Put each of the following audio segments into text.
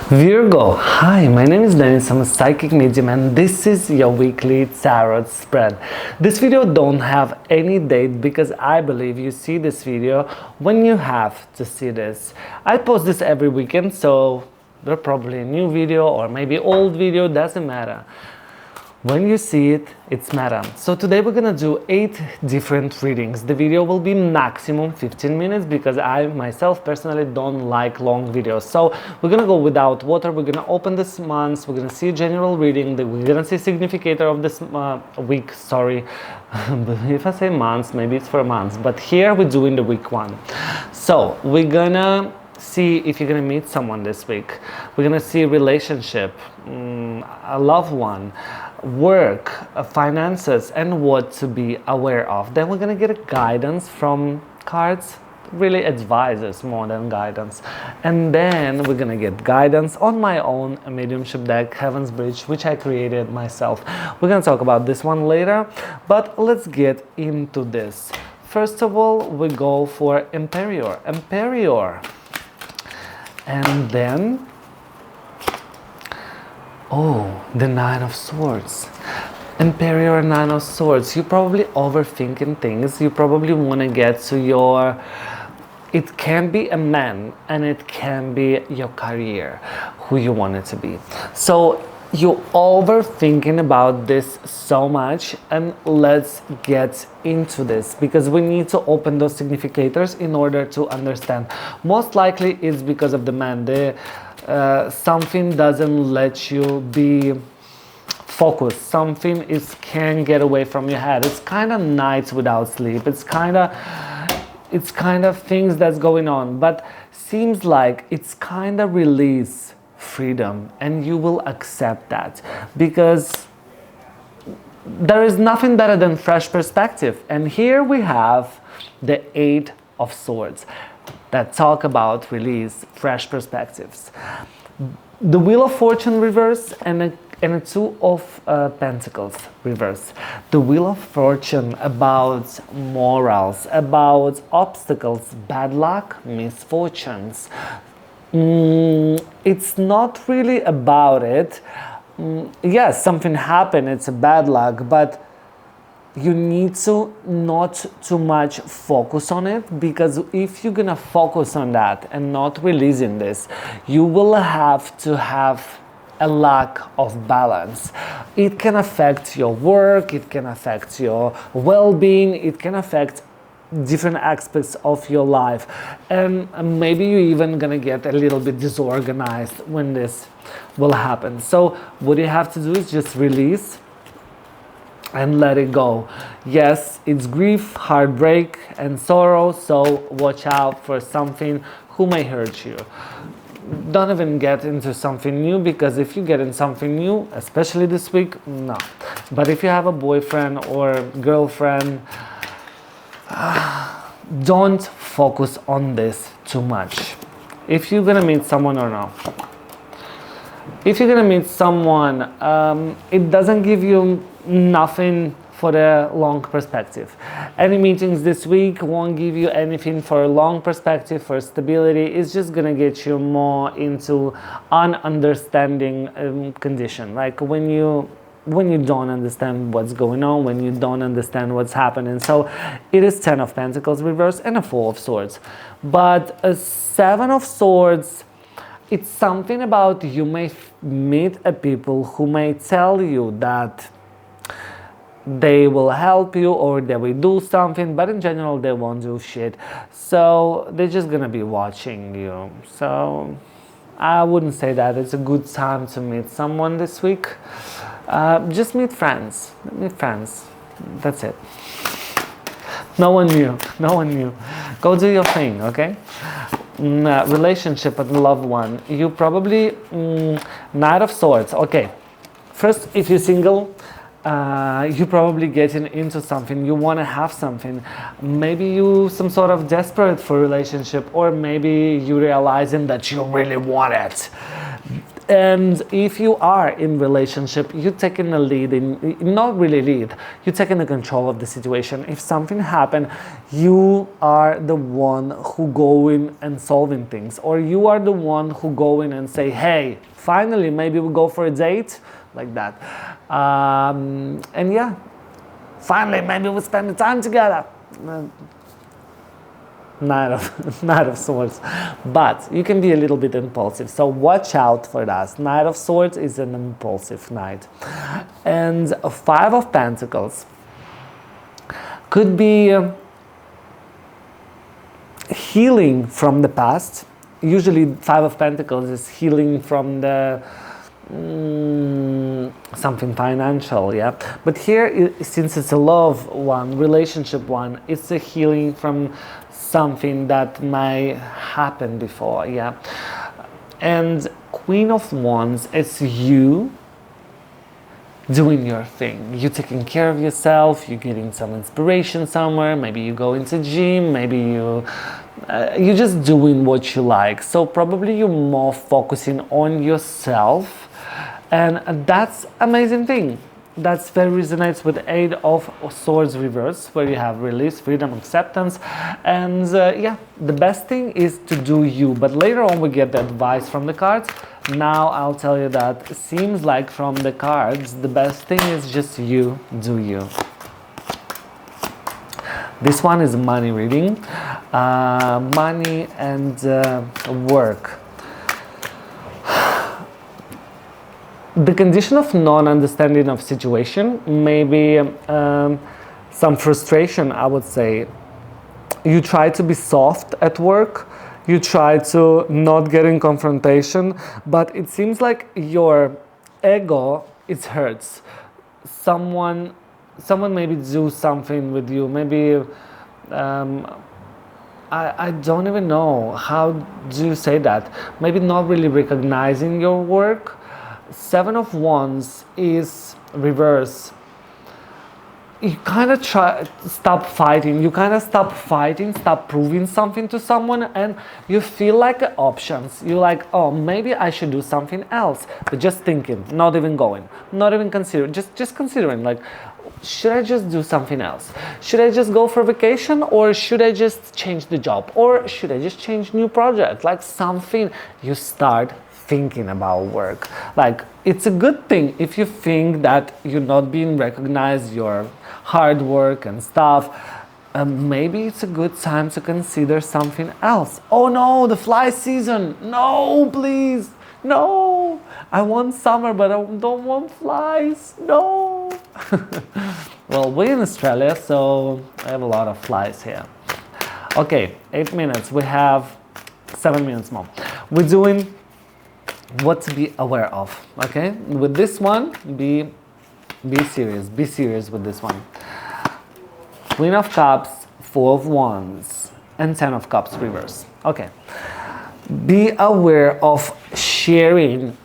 Virgo, hi, my name is Dennis, I'm a psychic medium and this is your weekly tarot spread. This video don't have any date because I believe you see this video when you have to see this. I post this every weekend, so there's probably a new video or maybe old video, doesn't matter. When you see it, it's matter. So today we're gonna do 8 different readings. The video will be maximum 15 minutes because I myself personally don't like long videos. So we're gonna go without water. We're gonna open this month. We're gonna see general reading. We're gonna see significator of this week. Sorry, if I say months, maybe it's for months. But here we're doing the week 1. So we're gonna see if you're gonna meet someone this week. We're gonna see relationship, a loved one, work, finances, and what to be aware of. Then we're gonna get a guidance from cards, really advisors more than guidance. And then we're gonna get guidance on my own mediumship deck, Heaven's Bridge, which I created myself. We're gonna talk about this one later, but let's get into this. First of all, we go for Emperor. And then, the Nine of Swords. Emperor, Nine of Swords. You're probably overthinking things. You probably want to get to your... It can be a man and it can be your career, who you want it to be. So you're overthinking about this so much, and let's get into this because we need to open those significators in order to understand. Most likely it's because of the man. Something doesn't let you be focused. Something can get away from your head. It's kind of nights without sleep. It's kind of things that's going on, but seems like it's kind of release freedom, and you will accept that because there is nothing better than fresh perspective. And here we have the 8 of Swords that talk about release, fresh perspectives. The Wheel of Fortune reverse and a 2 of Pentacles reverse. The Wheel of Fortune about morals, about obstacles, bad luck, misfortunes. It's not really about it. Yes, something happened, it's a bad luck, but you need to not too much focus on it, because if you're gonna focus on that and not releasing this, you will have to have a lack of balance. It can affect your work, it can affect your well-being, it can affect different aspects of your life, and maybe you're even gonna get a little bit disorganized when this will happen. So what you have to do is just release and let it go. Yes, it's grief, heartbreak, and sorrow, so watch out for something who may hurt you. Don't even get into something new, because if you get in something new, especially this week, no. But if you have a boyfriend or girlfriend, don't focus on this too much. If you're gonna meet someone or not, if you're gonna meet someone, it doesn't give you nothing for the long perspective. Any meetings this week won't give you anything for a long perspective, for stability. It's just gonna get you more into an understanding condition, like when you don't understand what's going on, when you don't understand what's happening. So it is 10 of Pentacles reverse and a 4 of Swords. But a 7 of Swords, it's something about you may meet a people who may tell you that they will help you or they will do something, but in general they won't do shit. So they're just gonna be watching you. So I wouldn't say that it's a good time to meet someone this week. Just meet friends. That's it. No one new. Go do your thing, okay? Relationship with a loved one. You probably Knight of Swords. Okay. First, if you're single, you're probably getting into something. You want to have something. Maybe you some sort of desperate for a relationship, or maybe you realizing that you really want it. And if you are in relationship, you're taking the lead in, not really lead, you're taking the control of the situation. If something happened, you are the one who go in and solving things, or you are the one who go in and say, hey, finally, maybe we'll go for a date, like that. And yeah, finally, maybe we'll spend the time together. Knight of Swords, but you can be a little bit impulsive, so watch out for that. Knight of Swords is an impulsive knight. And a Five of Pentacles could be healing from the past. Usually Five of Pentacles is healing from the something financial, yeah, but here, since it's a love one, relationship one, it's a healing from something that may happen before, yeah. And Queen of Wands, it's you doing your thing. You're taking care of yourself, you're getting some inspiration somewhere, maybe you go into gym, maybe you're just doing what you like. So probably you're more focusing on yourself, and that's amazing thing. That's very resonates with the Eight of Swords reverse, where you have release, freedom, acceptance, and yeah, the best thing is to do you. But later on we get the advice from the cards. Now I'll tell you that it seems like from the cards, the best thing is just you, do you. This one is money reading, money and work. The condition of non-understanding of situation, maybe some frustration, I would say. You try to be soft at work, you try to not get in confrontation, but it seems like your ego, it hurts. Someone maybe do something with you, maybe, I don't even know, how do you say that? Maybe not really recognizing your work. Seven of Wands is reverse. You kind of stop fighting. You kind of stop fighting, stop proving something to someone, and you feel like options. You're like, oh, maybe I should do something else. But just thinking, not even going, not even considering, just considering, like, should I just do something else? Should I just go for vacation, or should I just change the job, or should I just change new project? Like something you start thinking about work. Like, it's a good thing if you think that you're not being recognized, your hard work and stuff. Maybe it's a good time to consider something else. Oh no, the fly season. No, please. No, I want summer, but I don't want flies. No. Well, we're in Australia, so I have a lot of flies here. Okay, 8 minutes. We have 7 minutes more. We're doing what to be aware of, okay? With this one, be serious with this one. Queen of Cups, Four of Wands, and Ten of Cups reverse. Okay. Be aware of sharing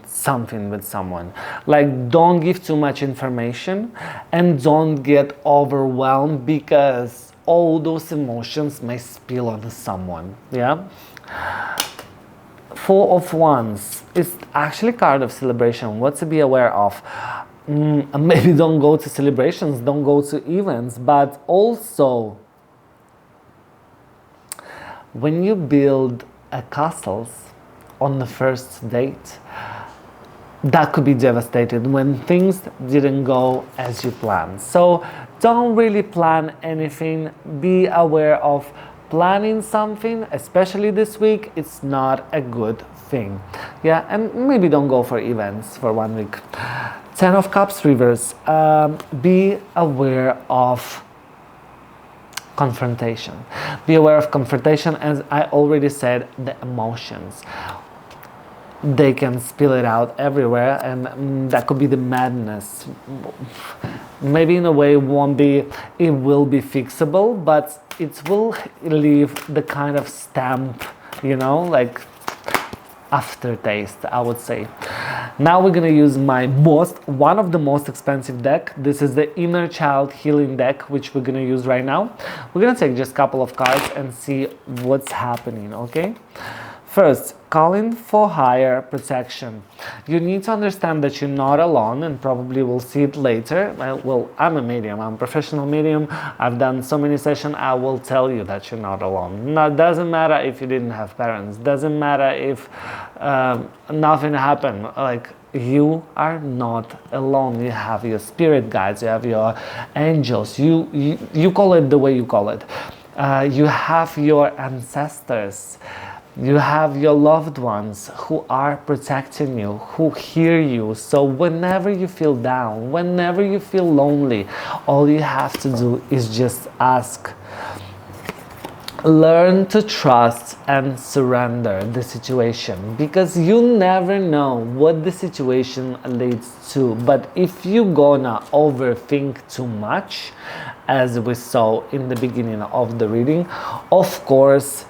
something with someone. Like, don't give too much information and don't get overwhelmed, because all those emotions may spill on someone, yeah? Four of Wands is actually a card of celebration. What to be aware of? Maybe don't go to celebrations, don't go to events, but also when you build a castles on the first date, that could be devastated when things didn't go as you planned. So don't really plan anything. Be aware of planning something, especially this week. It's not a good thing. Yeah, and maybe don't go for events for 1 week. Ten of Cups reverse. Be aware of confrontation. Be aware of confrontation. As I already said, the emotions, they can spill it out everywhere, and that could be the madness. Maybe in a way it will be fixable, but it will leave the kind of stamp, you know, like aftertaste, I would say. Now we're gonna use one of the most expensive deck. This is the Inner Child Healing deck, which we're gonna use right now. We're gonna take just a couple of cards and see what's happening, okay? First, calling for higher protection. You need to understand that you're not alone, and probably we'll see it later. Well, I'm a medium, I'm a professional medium. I've done so many sessions, I will tell you that you're not alone. Now, it doesn't matter if you didn't have parents, doesn't matter if nothing happened. Like, you are not alone. You have your spirit guides, you have your angels, you call it the way you call it. You have your ancestors. You have your loved ones who are protecting you, who hear you. So whenever you feel down, whenever you feel lonely, all you have to do is just ask. Learn to trust and surrender the situation, because you never know what the situation leads to. But if you're gonna overthink too much, as we saw in the beginning of the reading, of course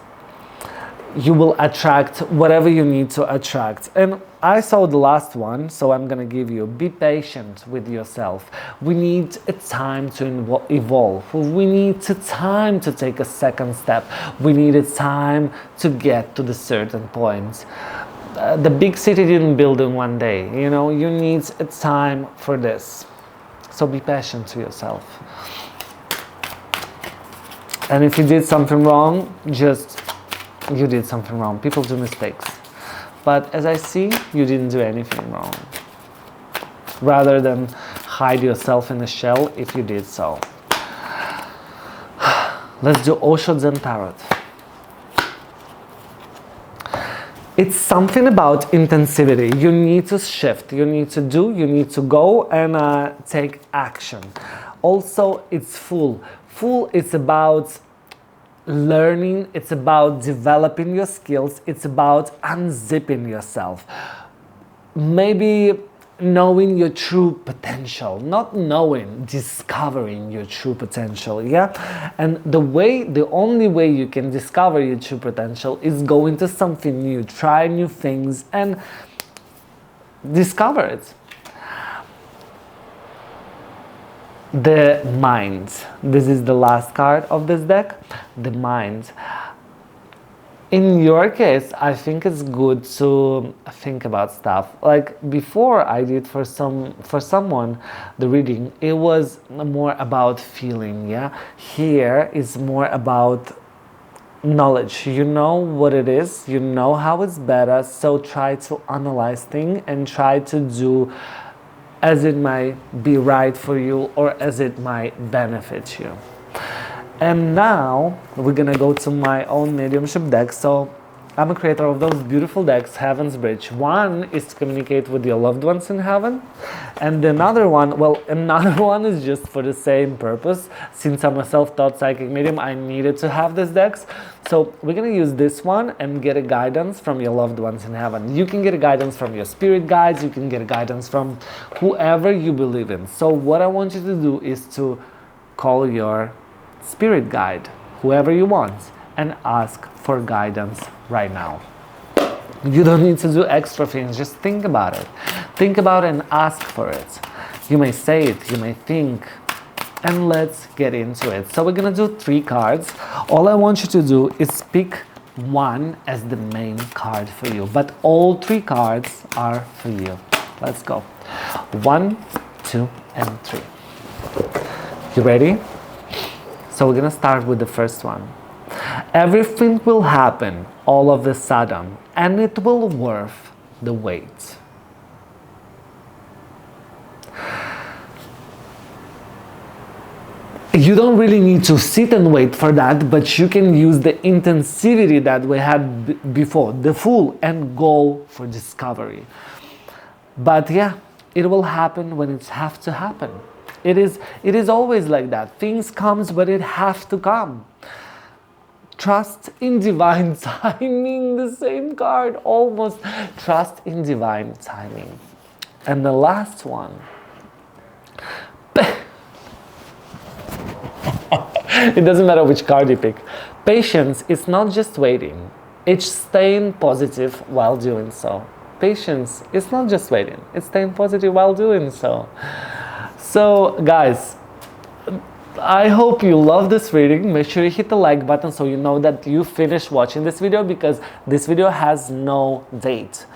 you will attract whatever you need to attract. And I saw the last one, so I'm gonna give you, be patient with yourself. We need a time to evolve. We need a time to take a second step. We need a time to get to the certain point. The big city didn't build in one day, you know, you need a time for this. So be patient to yourself. And if you did something wrong, you did something wrong. People do mistakes. But as I see, you didn't do anything wrong. Rather than hide yourself in a shell if you did so. Let's do Osho Zen Tarot. It's something about intensivity. You need to shift, you need to do, you need to go and take action. Also, it's full. Full is about learning, it's about developing your skills, it's about unzipping yourself. Maybe knowing your true potential, not knowing, discovering your true potential, yeah? And the only way you can discover your true potential is go into something new, try new things and discover it. The mind. This is the last card of this deck. The mind. In your case, I think it's good to think about stuff. Like before I did for someone the reading, it was more about feeling, yeah? Here is more about knowledge. You know what it is, you know how it's better, so try to analyze things and try to do as it might be right for you or as it might benefit you. And now we're gonna go to my own mediumship deck. So I'm a creator of those beautiful decks, Heaven's Bridge. One is to communicate with your loved ones in heaven, and another one is just for the same purpose. Since I'm a self-taught psychic medium, I needed to have these decks. So we're gonna use this one and get a guidance from your loved ones in heaven. You can get a guidance from your spirit guides, you can get a guidance from whoever you believe in. So what I want you to do is to call your spirit guide, whoever you want, and ask for guidance right now. You don't need to do extra things, just think about it. Think about it and ask for it. You may say it, you may think, and let's get into it. So we're gonna do 3 cards. All I want you to do is pick one as the main card for you, but all 3 cards are for you. Let's go. 1, 2, and 3. You ready? So we're gonna start with the first one. Everything will happen all of a sudden, and it will worth the wait. You don't really need to sit and wait for that, but you can use the intensivity that we had before, the Fool, and go for discovery. But yeah, it will happen when it has to happen. It is always like that. Things comes, but it has to come. Trust in divine timing, the same card, almost. Trust in divine timing. And the last one. It doesn't matter which card you pick. Patience is not just waiting, it's staying positive while doing so. Patience is not just waiting, it's staying positive while doing so. So guys, I hope you love this reading. Make sure you hit the like button so you know that you finished watching this video, because this video has no date.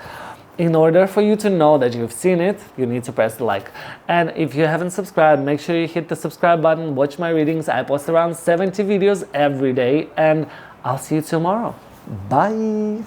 In order for you to know that you've seen it, you need to press the like. And if you haven't subscribed, make sure you hit the subscribe button, watch my readings. I post around 70 videos every day, and I'll see you tomorrow. Bye.